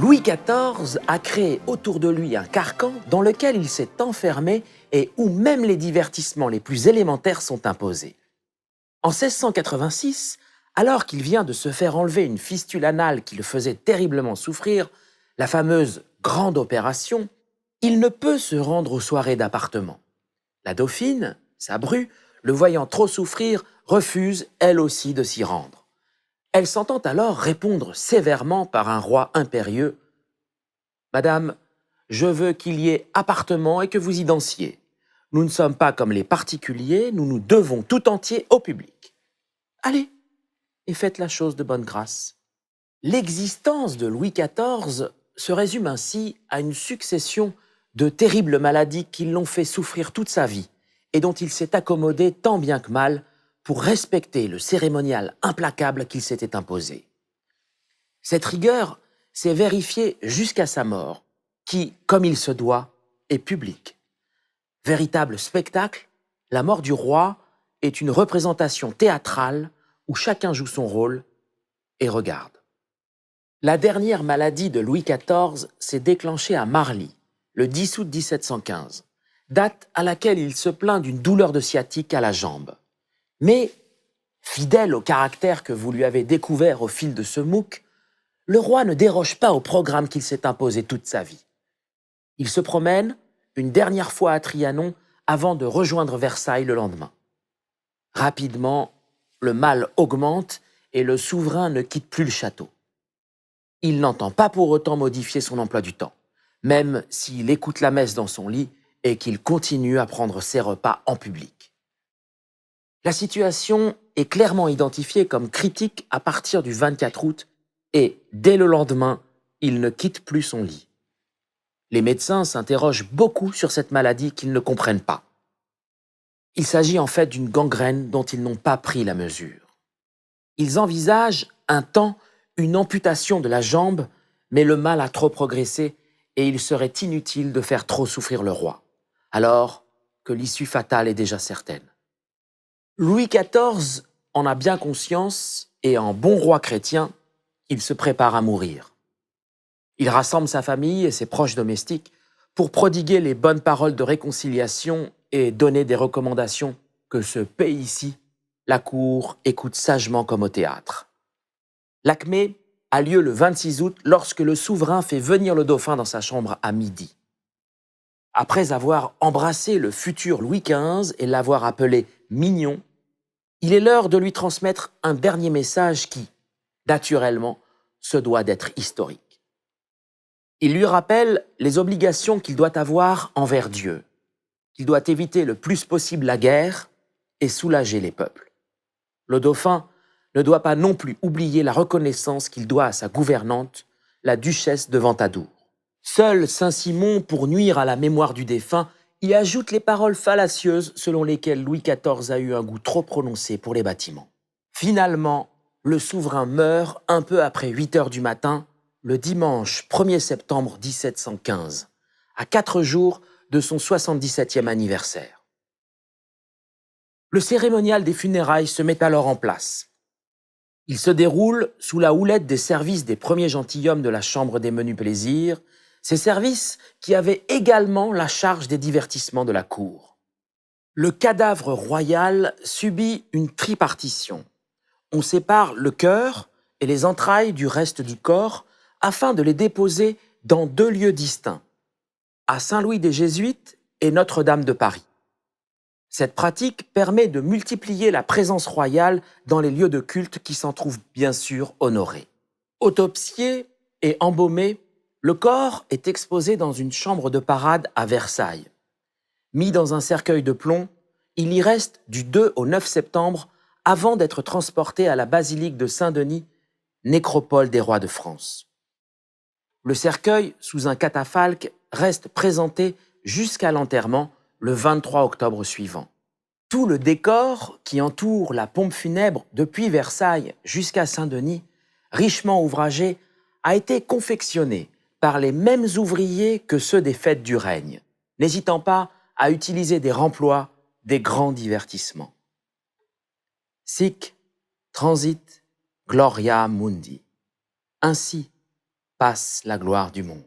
Louis XIV a créé autour de lui un carcan dans lequel il s'est enfermé et où même les divertissements les plus élémentaires sont imposés. En 1686, alors qu'il vient de se faire enlever une fistule anale qui le faisait terriblement souffrir, la fameuse grande opération, il ne peut se rendre aux soirées d'appartement. La dauphine, sa bru, le voyant trop souffrir, refuse elle aussi de s'y rendre. Elle s'entend alors répondre sévèrement par un roi impérieux « Madame, je veux qu'il y ait appartement et que vous y dansiez. Nous ne sommes pas comme les particuliers, nous nous devons tout entier au public. Allez, et faites la chose de bonne grâce. » L'existence de Louis XIV se résume ainsi à une succession de terribles maladies qui l'ont fait souffrir toute sa vie et dont il s'est accommodé tant bien que mal pour respecter le cérémonial implacable qu'il s'était imposé. Cette rigueur s'est vérifiée jusqu'à sa mort, qui, comme il se doit, est publique. Véritable spectacle, la mort du roi est une représentation théâtrale où chacun joue son rôle et regarde. La dernière maladie de Louis XIV s'est déclenchée à Marly, le 10 août 1715, date à laquelle il se plaint d'une douleur de sciatique à la jambe. Mais, fidèle au caractère que vous lui avez découvert au fil de ce MOOC, le roi ne déroge pas au programme qu'il s'est imposé toute sa vie. Il se promène une dernière fois à Trianon avant de rejoindre Versailles le lendemain. Rapidement, le mal augmente et le souverain ne quitte plus le château. Il n'entend pas pour autant modifier son emploi du temps, même s'il écoute la messe dans son lit et qu'il continue à prendre ses repas en public. La situation est clairement identifiée comme critique à partir du 24 août et, dès le lendemain, il ne quitte plus son lit. Les médecins s'interrogent beaucoup sur cette maladie qu'ils ne comprennent pas. Il s'agit en fait d'une gangrène dont ils n'ont pas pris la mesure. Ils envisagent un temps une amputation de la jambe, mais le mal a trop progressé et il serait inutile de faire trop souffrir le roi, alors que l'issue fatale est déjà certaine. Louis XIV en a bien conscience et en bon roi chrétien, il se prépare à mourir. Il rassemble sa famille et ses proches domestiques pour prodiguer les bonnes paroles de réconciliation et donner des recommandations que ce pays-ci, la cour, écoute sagement comme au théâtre. L'acmé a lieu le 26 août lorsque le souverain fait venir le dauphin dans sa chambre à midi. Après avoir embrassé le futur Louis XV et l'avoir appelé « mignon », il est l'heure de lui transmettre un dernier message qui, naturellement, se doit d'être historique. Il lui rappelle les obligations qu'il doit avoir envers Dieu, qu'il doit éviter le plus possible la guerre et soulager les peuples. Le dauphin ne doit pas non plus oublier la reconnaissance qu'il doit à sa gouvernante, la duchesse de Ventadour. Seul Saint-Simon, pour nuire à la mémoire du défunt, y ajoute les paroles fallacieuses selon lesquelles Louis XIV a eu un goût trop prononcé pour les bâtiments. Finalement, le souverain meurt un peu après 8 heures du matin, le dimanche 1er septembre 1715, à 4 jours de son 77e anniversaire. Le cérémonial des funérailles se met alors en place. Il se déroule sous la houlette des services des premiers gentilshommes de la Chambre des menus plaisirs, ces services qui avaient également la charge des divertissements de la cour. Le cadavre royal subit une tripartition. On sépare le cœur et les entrailles du reste du corps afin de les déposer dans 2 lieux distincts, à Saint-Louis des Jésuites et Notre-Dame de Paris. Cette pratique permet de multiplier la présence royale dans les lieux de culte qui s'en trouvent bien sûr honorés. Autopsié et embaumé, le corps est exposé dans une chambre de parade à Versailles. Mis dans un cercueil de plomb, il y reste du 2 au 9 septembre avant d'être transporté à la basilique de Saint-Denis, nécropole des rois de France. Le cercueil, sous un catafalque, reste présenté jusqu'à l'enterrement le 23 octobre suivant. Tout le décor qui entoure la pompe funèbre depuis Versailles jusqu'à Saint-Denis, richement ouvragé, a été confectionné par les mêmes ouvriers que ceux des fêtes du règne, n'hésitant pas à utiliser des remplois, des grands divertissements. Sic transit gloria mundi. Ainsi, passe la gloire du monde.